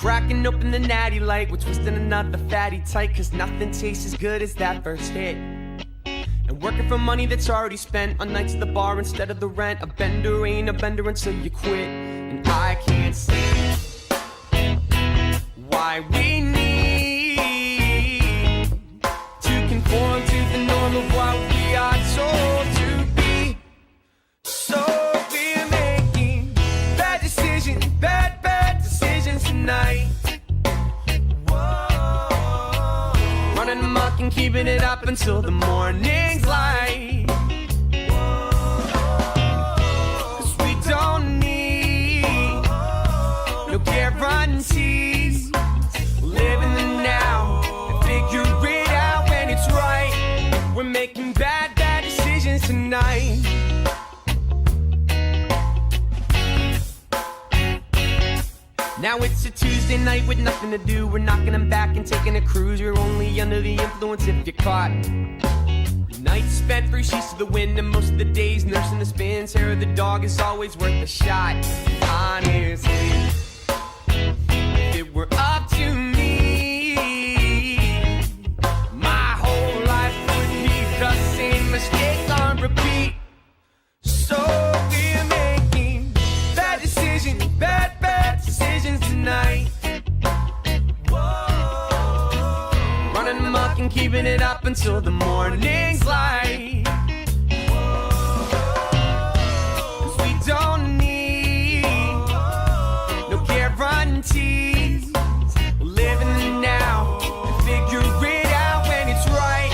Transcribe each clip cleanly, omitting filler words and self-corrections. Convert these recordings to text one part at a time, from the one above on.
Cracking open the natty light, we're twisting another fatty tight, cause nothing tastes as good as that first hit. And working for money that's already spent on nights at the bar instead of the rent. A bender ain't a bender until you quit. And I can't see why we need to conform to the norm of what we are told to be. So we're making bad decisions, bad decisions tonight. Running amok and keeping it up until the morning's light. 'Cause we don't need no guarantees. Live in the now and figure it out when it's right. We're making bad decisions tonight. Now it's a Tuesday night with nothing to do. We're knocking them back and taking a cruise. You're only under the influence if you're caught. Nights spent free sheets to the wind, and most of the days nursing the spins. Hair of the dog is always worth a shot. Honestly, if it were up to me, my whole life would be the same mistake on repeat. So we're making bad decisions, bad decisions tonight. Running amok and keeping it up until the morning's light. 'Cause we don't need no guarantees. Live in the now and figure it out when it's right.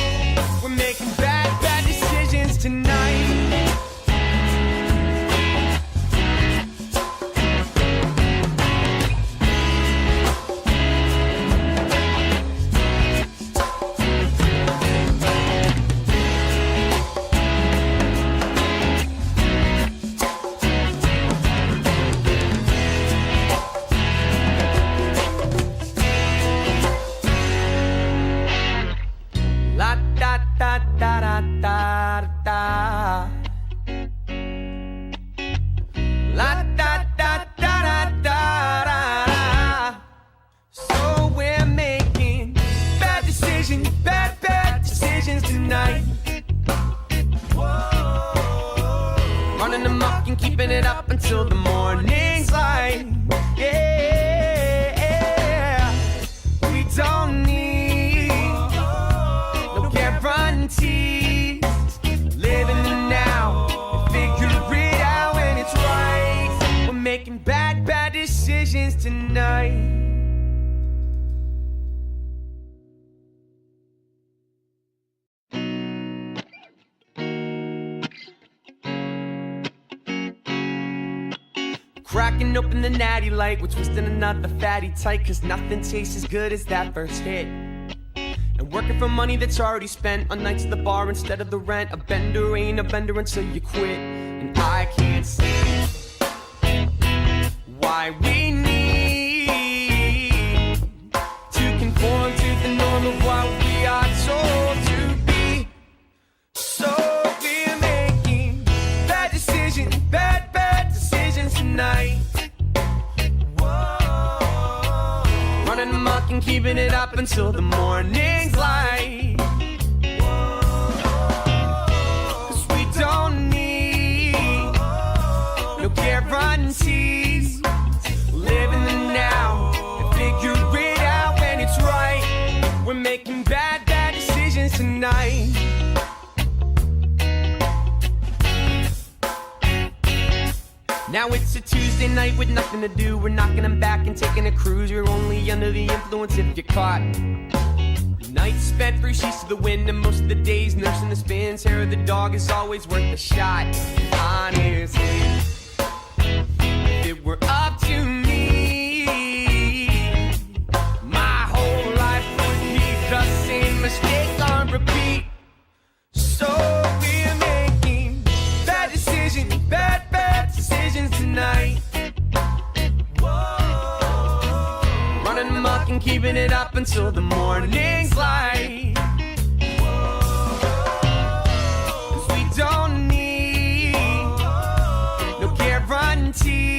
We're making bad decisions tonight. So we're making bad decisions tonight. Running amok and keeping it up until the morning's light. Yeah, we don't need no guarantees. Live in the now and figure it out when it's right. We're making bad decisions tonight. Cracking open the natty light, we're twisting another fatty tight, cause nothing tastes as good as that first hit. And working for money that's already spent on nights at the bar instead of the rent. A bender ain't a bender until you quit. And I can't see why we need to conform to the norm of what we are told to be. So we're making bad decisions, bad decisions tonight. Running amok and keeping it up until the morning's light. 'Cause we don't need no guarantees. Live in the now and figure it out when it's right. We're making bad decisions tonight. Now it's a Tuesday night with nothing to do. We're knocking them back and taking a cruise. You're only under the influence if you're caught. Nights spent free sheets to the wind, and most of the days nursing the spins. Hair of the dog is always worth a shot. Honestly, if it were up to me, my whole life would be the same mistake on repeat. So we're making bad decisions, bad decisions tonight. Running amok and keeping it up until the morning's light. 'Cause we don't need no guarantee.